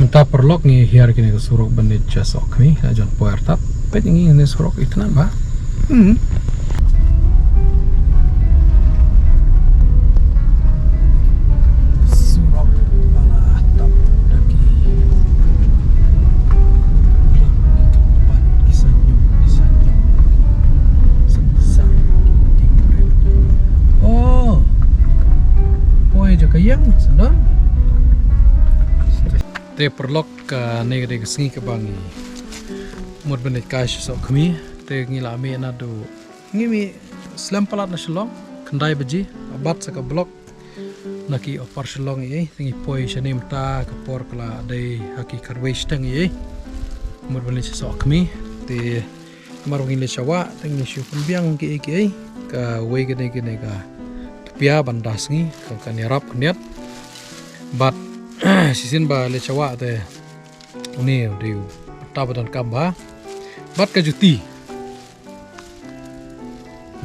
Menta perlok ni hiar kini ke surok bandit jasok kami ajon poer tap pet ini surok itu nambah. Surok bala tap daki. Depan kisanyong sebesar timur. Oh, poe jaka yang sedang. Te perlok ka negeri kesengi ke bangi mud benit kash sok kami te ngila mi na do ngimi slempalat na shlong kendai beji abat sa ka blok naki opar shlong ye tingi poi shanim ta ka por kala dai haki karwesh tang ye mud benit sok kami te marung ile shawa tingi shu pembiang ki ka we gene ka pia bandas ngi ka kanirap kniat bat sisin ba le chawa te uni diu tabadan kamba bat ka juti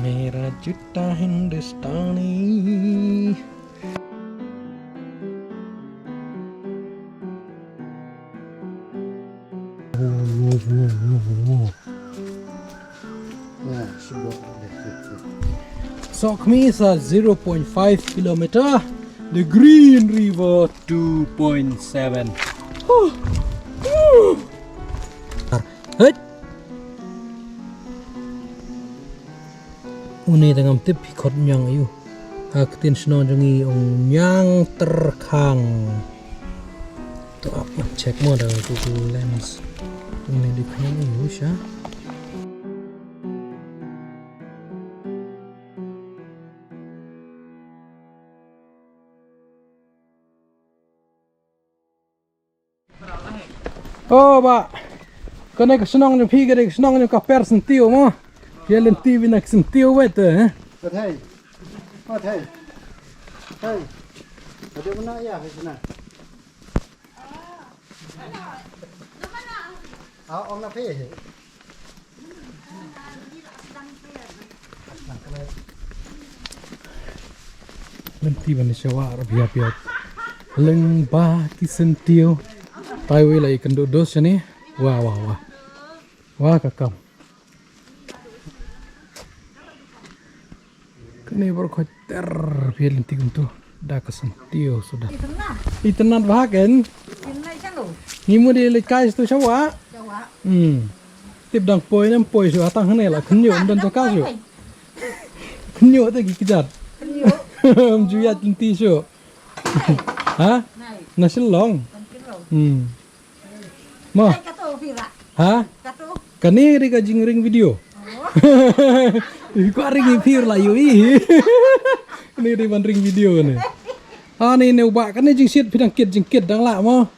mera juta hindustani sok mi sa 0.5 kilometer. The Green River 2.7. Hei. Uni tengam tip hikot nyang ayu. Aktin snon jongi ong nyang terkang. To apa cek mo da Google Lens. Uni di kanyang ayu sya. Oh, Pak. Kena kesenang ni pi kena kesenang ni kaper sentiu mo. Jalan TV nak sentiu wet eh. Hei. Hei. Hei. Ada mana ya di sana? Om nak pi. Nanti bani syawar biar-biar. Leng ba ki sentiu. Taiwi lagi kenduk dos ni. Wah kakam. Kini berkoter pilih tikum tu. Dah kesentiu sudah. Itenat bahagian. Ngimu di lekai tu syawa. Tip dang poi nem poi syu atang hene lah kenyo dan toka syu. Kenyo tu kejar. Kenyo. Juya tinti syu. Ha? Nasi long. Ma. Ha? Kani ri ka jingring video. Ko ring pir la yu i. Ni ri ban ring video ni. Ah ni ne ubak kan jing sit pidang kit jingkit dang la mo.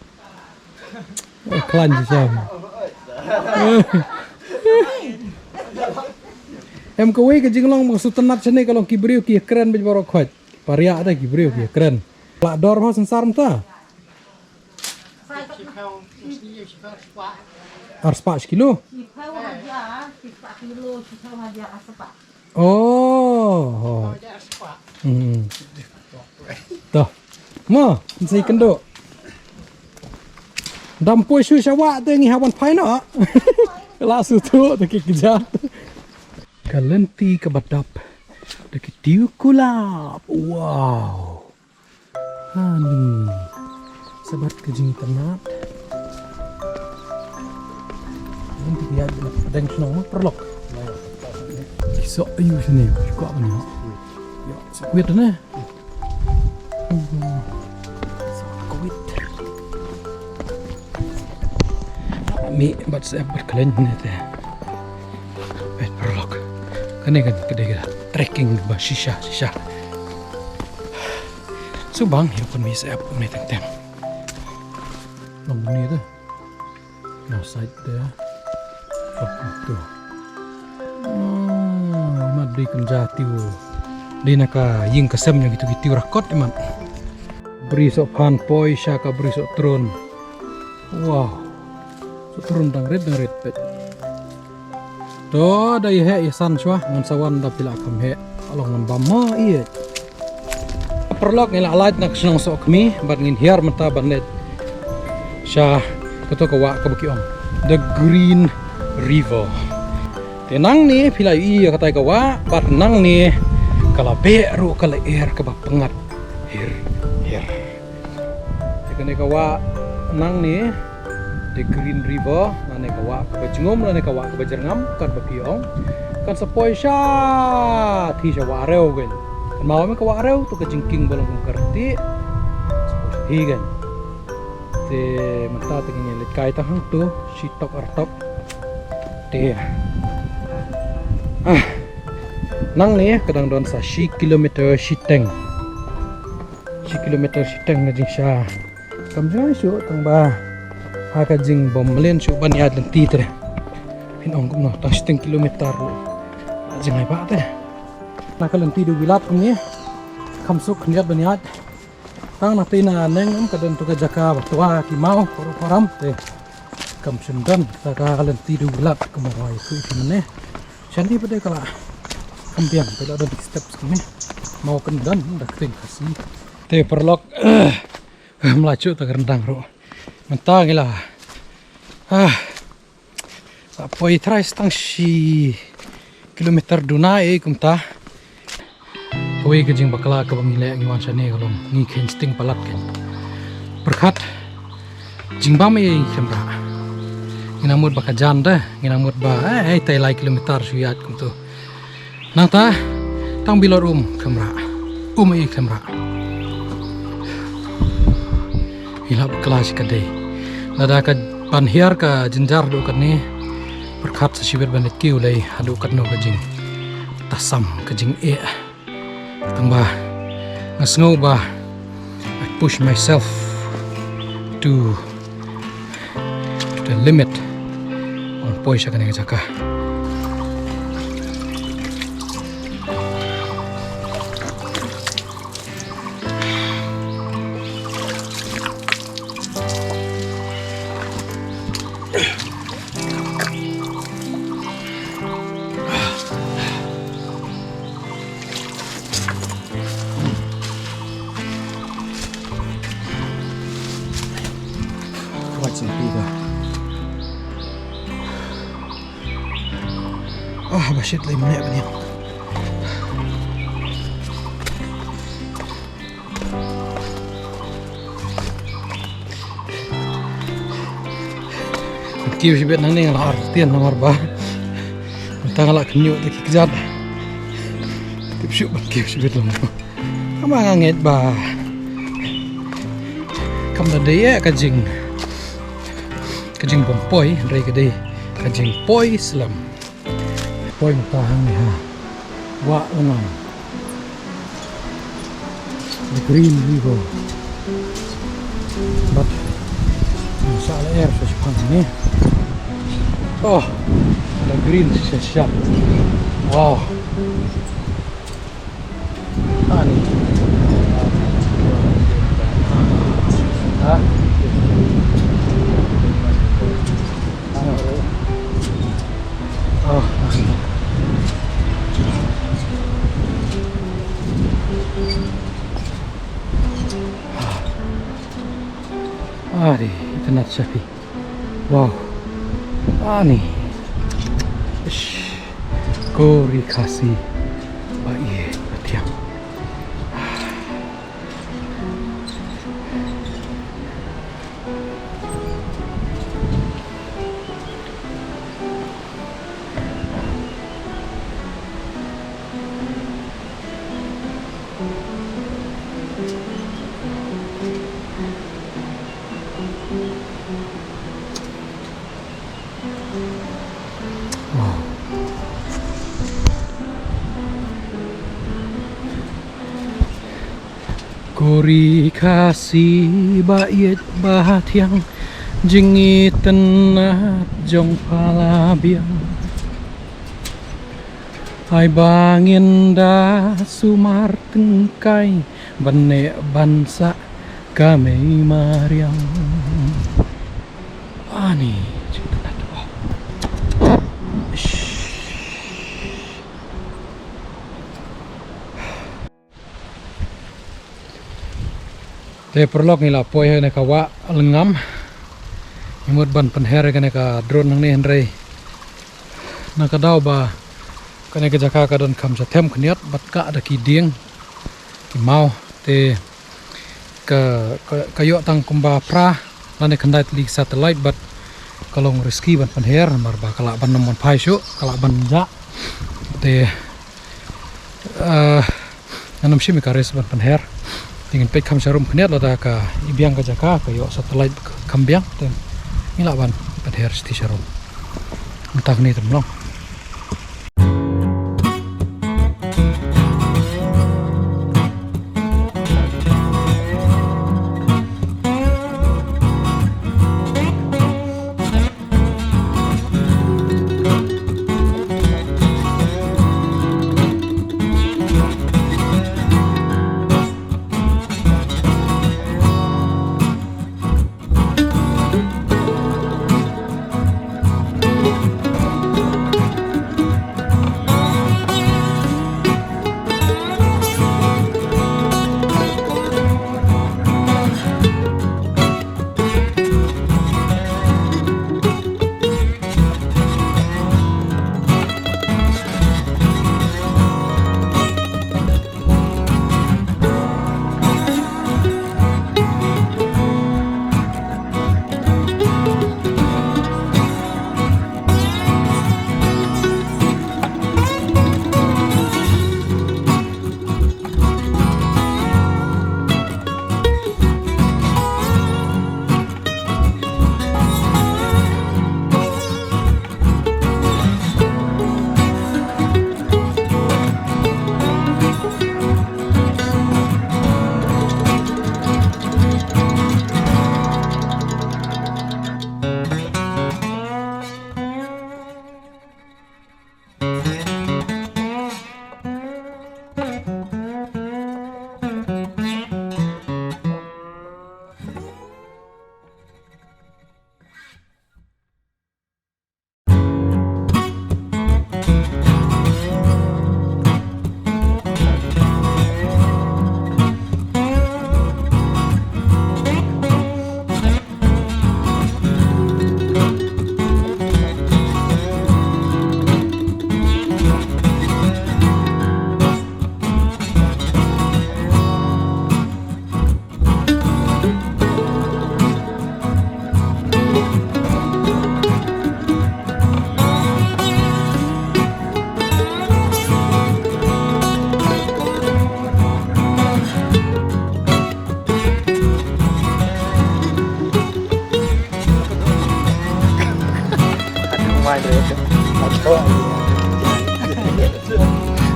Klan ji sam. Em ko we ka jinglong maksud tenat sene kalau kibriu ki keren be baro khot. Paria ada kibriu ki keren. La dor ma sensar mta. Arspak kilo. Oh. Tuh. Ma, saya kenduk. Dampoi syu syawa tu ngi hawan pai no. Lasu tu tak kejar. Kalenti ke badap. Deki tiu kulap. Wow. Hani. Sabat kejing tenat. Nanti dia ada senang perlok. Kisah ayu sini juga apa ni? Ya, sekuit ni. Sekuit. Mi buat saya berkeliling ni teh. Bet perlok. Kene kan kedai trekking bah shisha. Subang ya pun bisa apa ni teng. Long ni tu. Nah side dia. Tuh. Madi kenjati wo. Di naka ying kesemnya gitu rakot eman. Beri sok pan poi syaka beri sok tron. Wow. Sok tron dang red pet. Do dai he isan syah ngan sawan da pila kam he. Along man bamma iye. Perlok ngila alat nak senang sok mi bat ngin hiar mata banet. Sya keto kawa ka baki om. The Green River. Tenang ni pilai iya katai kawa, bat nang ni kala beru kala air ka pengat. Hir. Tekane kawa nang ni The Green River nane kawa ka bajngom nane kawa ka bajerngam kan baki om. Kan sepoi sya thi sya wareu gen. Kan mau me kawa reu tu ka jingking bolong kerti. Sepoi hi gen. Te mata tingin lihat kai tahang tu sitok artok te nang ni kadang don sa si kilometer siteng ngajing sya kam jang su tang ba ha ka jing bom melen su ban ya dan ti tre pin ong kum no ta siteng kilometer ro jing ai ba te na ka lenti du bilat ni kam suk niat ban ya tang na tina neng kadang tu ka jaka batua ki mau koram te kam sundan ta ka lenti du bilat kumawai ku imane sandi pada kala kampiang pela dan steps kami mau kendan dak ting kasih te perlok melaju tak rendang ro mentang ila apoi trais tang si kilometer dunai kumta Hoi kejing bakla ke bangile ngiwan sane kalong ngi insting palat kan berkat jingbam ye kemra nginamut bakajan dah nginamut ba tai lai kilometer suyat kumtu nata tang bilor kemra ye kemra ila bakla sikadai nada ka panhiar ka jinjar do kan ni berkat sesibir banit kiu lai adu kan no kejing tasam kejing tambah ngasngau ba I push myself to the limit on poi sa kanang jaka Watching Peter. Basit lay muna ba niya? Kiyo si bet nang ning lahar tian nomor ba. Tang ala kenyo lagi kejat. Tipsyuk ban kiyo si bet lang. Kama nganget ba. Kam da daya kajing bompoi dari kedai kajing poi selam poi matahang ni ha wa lengan the Green River but masalah air sepanjang ni ada green siap wow ni itu nat sapi. Wow. Ani. Kori kasih. Baik, batiang. Kori kasih bait batiang jengi tenat jong palabiang ai bangin da sumar tengkai bane bansa kami mariang ani tenat te perlok nila poi ne kawa lengam imut ban penher kan ka drone nang ne henrei na ka dau ba kan ka jaka ka don kham sa them khniat bat ka da ki ding ki mau te ka yo tang kumba pra lane khandai lik satellite bat kalong riski ban penher mar ba kala ban namon phai shu kala ban ja te anam shimi ka res ban penher tingin pe kham sarum khniat la da ka ibyang ka jaka ka yo satellite kham byang te ila ban penher sti sarum tak ni tem long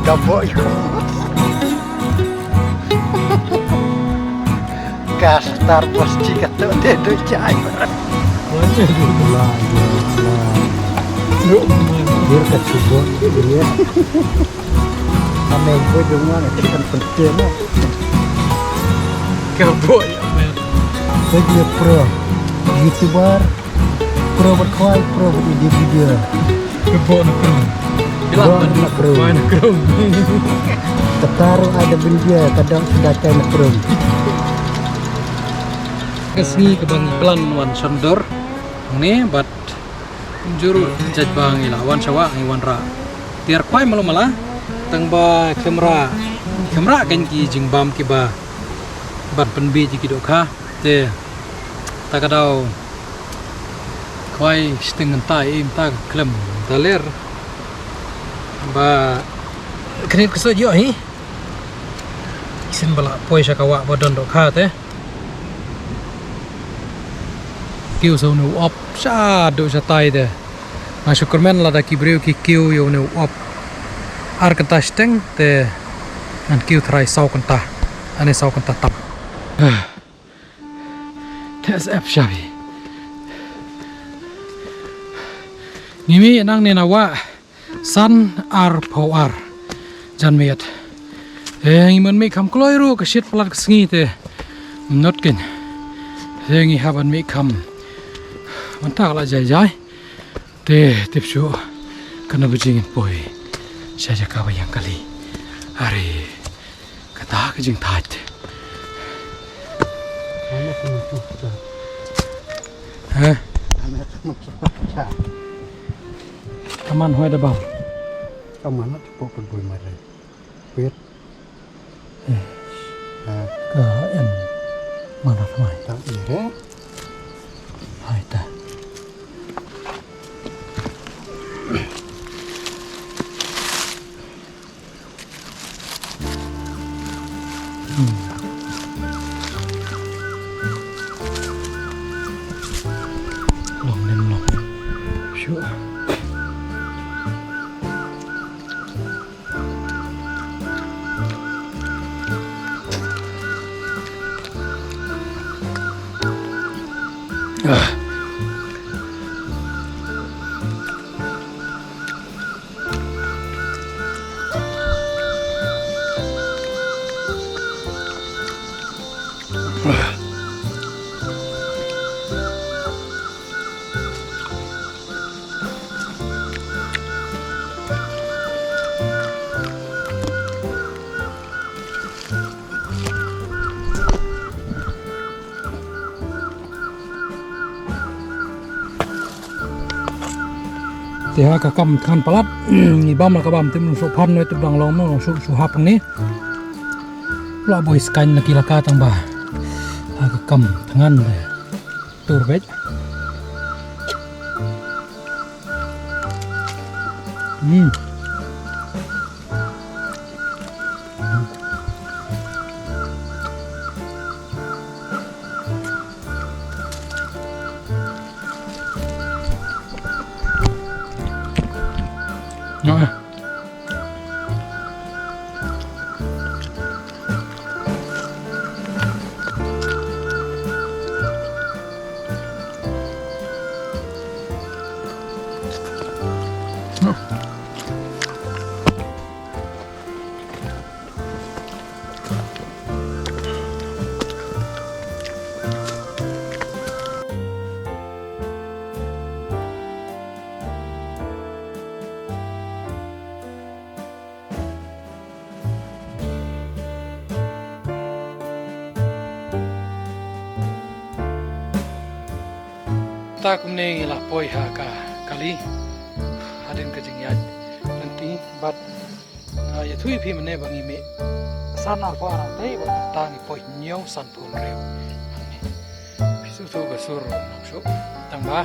Kapok gas Star Wars jika tu dia tu cai berat. Dia kecubur dia. Ame gue dengar kan penting lah. Kapok ya men. Dia pro YouTuber, pro berkoi, pro video. Kapok nak kena. Bilang bandu main krum. Tertaruh ada benda kadang sudah cai nak krum. Kesni ke bang plan wan sondor ni bat juru jaj bang ila wan sawa wan ra tiar kwai malu mala tang ba kamera kan ki jing bam ki ba bat penbi ji ki do kha te ta ka dau kwai sting ta im ta klem daler ba kene keso jo hi isen bala poisa kawa bodon do kha te kêu sâu nấu ốp sa độ sa tay de mà Superman là đã kibreu ki kêu yo nấu ốp ar kan ta steng te an kêu thrai sau kan ta ane sau kan ta tap tes ap shabi ngimi nang ne nawa san ar power jan miat ngiman me kam kloi ru ka shit plat sngi te not ken ngi haban me kam mantap lah jai tip show kena berjingin boy saya kawa yang kali hari kata kejing tat Cha. Aman hoy dah bang. Kamu nak cepuk peduli mari. Pit. Ke em mana mai. Tak iya. Hai ta. Lòng lên lòng. Sure. Tiha kakam kan palat ibam la kabam tim su phan noi tu dang long no su su hap ni la boy skan na kilaka tang ba ha kakam tangan le tur bet ta kum ne la poi ha ka kali hadin ka jing ya nanti bat ya thui phi mane bangi me san al fa dei ba ta ngi poi nyau san pun reu phi su su ga sur no shu tang ba